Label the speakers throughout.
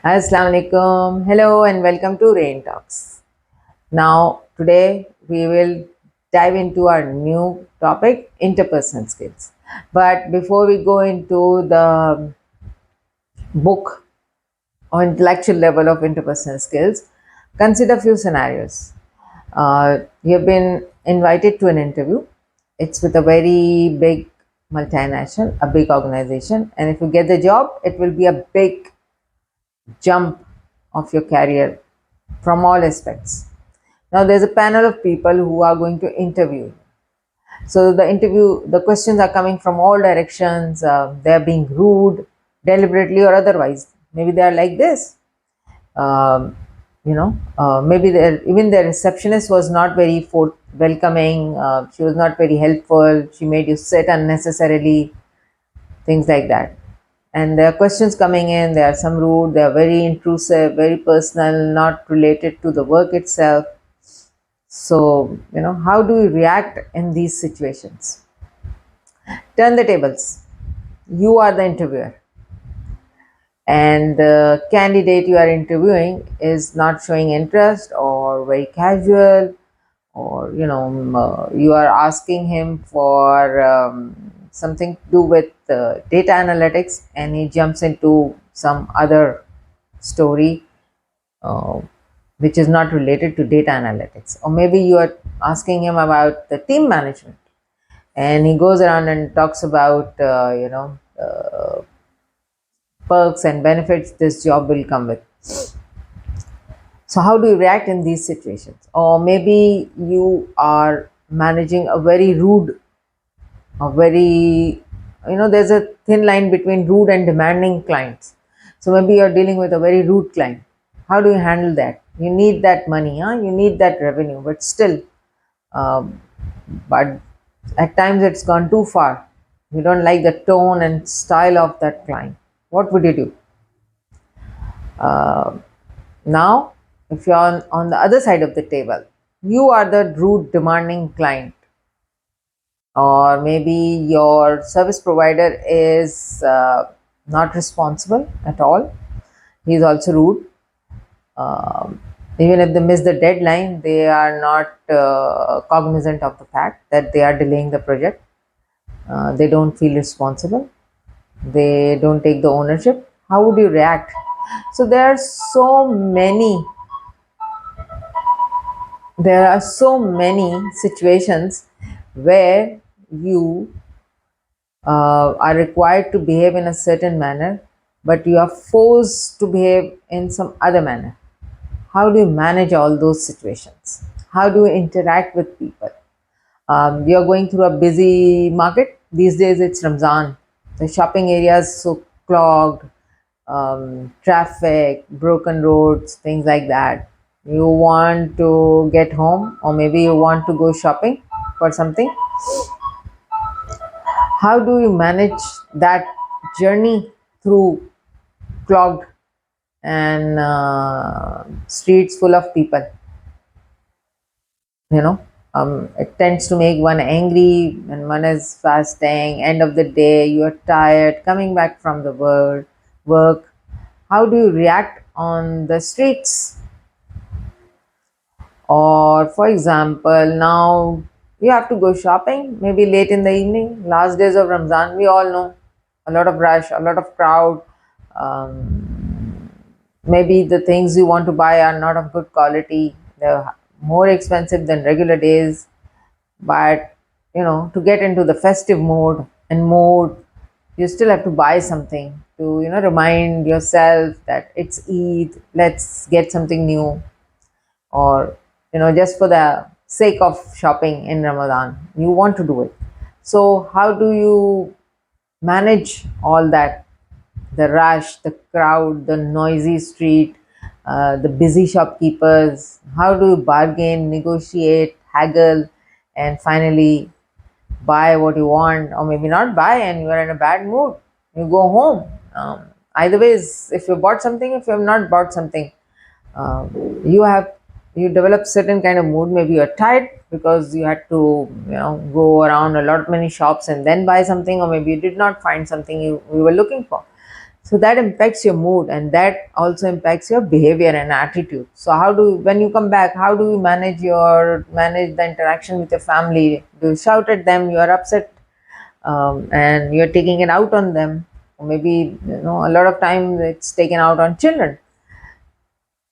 Speaker 1: Assalamu alaikum. Hello and welcome to RayAintalks. Now, today we will dive into our new topic, interpersonal skills. But before we go into the book or intellectual level of interpersonal skills, consider a few scenarios. You have been invited to an interview. It's with a very big multinational, a big organization, and if you get the job, it will be a big jump of your career from all aspects. Now, there's a panel of people who are going to interview. So, the questions are coming from all directions. They're being rude, deliberately or otherwise. Maybe they are like this. Um, Maybe even the receptionist was not very welcoming. She was not very helpful. She made you sit unnecessarily, things like that. And there are questions coming in, there are some rude, they are very intrusive, very personal, not related to the work itself. So, how do you react in these situations? Turn the tables. You are the interviewer, and the candidate you are interviewing is not showing interest or very casual, or you are asking him for something to do with data analytics, and he jumps into some other story uh, which is not related to data analytics. Or maybe you are asking him about the team management, and he goes around and talks about perks and benefits this job will come with. So how do you react in these situations? Or maybe you are managing a very rude, a very, there's a thin line between rude and demanding clients. So maybe you're dealing with a very rude client. How do you handle that? You need that money, huh? You need that revenue, but still, um, but at times it's gone too far. You don't like the tone and style of that client. What would you do? Now, if you're on the other side of the table, you are the rude, demanding client, or maybe your service provider is not responsible at all. He is also rude. Um, Even if they miss the deadline, they are not cognizant of the fact that they are delaying the project. They don't feel responsible. They don't take the ownership. How would you react? So there are so many situations where you are required to behave in a certain manner, but you are forced to behave in some other manner. How do you manage all those situations? How do you interact with people? We are going through a busy market. These days it's Ramzan. The shopping areas so clogged, traffic, broken roads, things like that. You want to get home, or maybe you want to go shopping for something. How do you manage that journey through clogged and streets full of people? It tends to make one angry when one is fasting. End of the day, you are tired, coming back from the work. How do you react on the streets? Or, for example, now you have to go shopping, maybe late in the evening, last days of Ramzan. We all know a lot of rush, a lot of crowd. Um, Maybe the things you want to buy are not of good quality, they're more expensive than regular days. But to get into the festive mode, you still have to buy something to remind yourself that it's Eid, let's get something new. Or just for the sake of shopping in Ramadan, you want to do it. So how do you manage all that, the rush, the crowd, the noisy street, the busy shopkeepers? How do you bargain, negotiate, haggle, and finally buy what you want? Or maybe not buy, and you are in a bad mood, you go home. Either ways, if you bought something, if you have not bought something, you have you develop certain kind of mood. Maybe you're tired because you had to go around a lot many shops and then buy something, or maybe you did not find something you were looking for. So that impacts your mood, and that also impacts your behavior and attitude. So how do, when you come back, how do you manage the interaction with your family? Do you shout at them? You are upset, and you're taking it out on them. Or maybe, a lot of time it's taken out on children.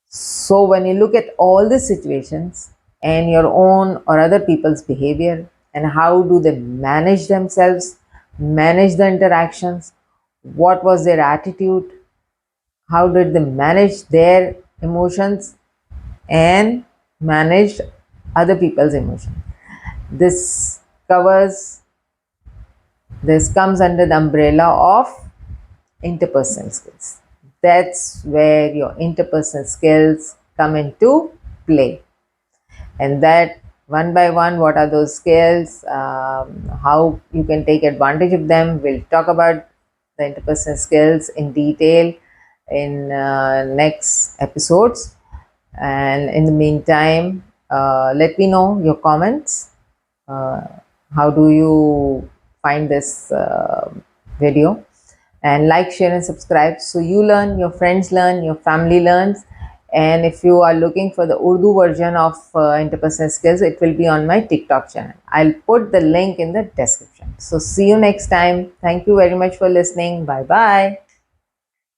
Speaker 1: So when you look at all the situations and your own or other people's behavior, and how do they manage themselves, manage the interactions, what was their attitude, how did they manage their emotions and manage other people's emotions. This covers, this comes under the umbrella of interpersonal skills. That's where your interpersonal skills come into play. And that, one by one, what are those skills, how you can take advantage of them. We'll talk about the interpersonal skills in detail in next episodes. And in the meantime, let me know your comments. uh, how do you find this video? And like, share and subscribe, so you learn, your friends learn, your family learns. And if you are looking for the Urdu version of interpersonal skills, it will be on my TikTok channel. I'll put the link in the description. So see you next time. Thank you very much for listening. Bye bye.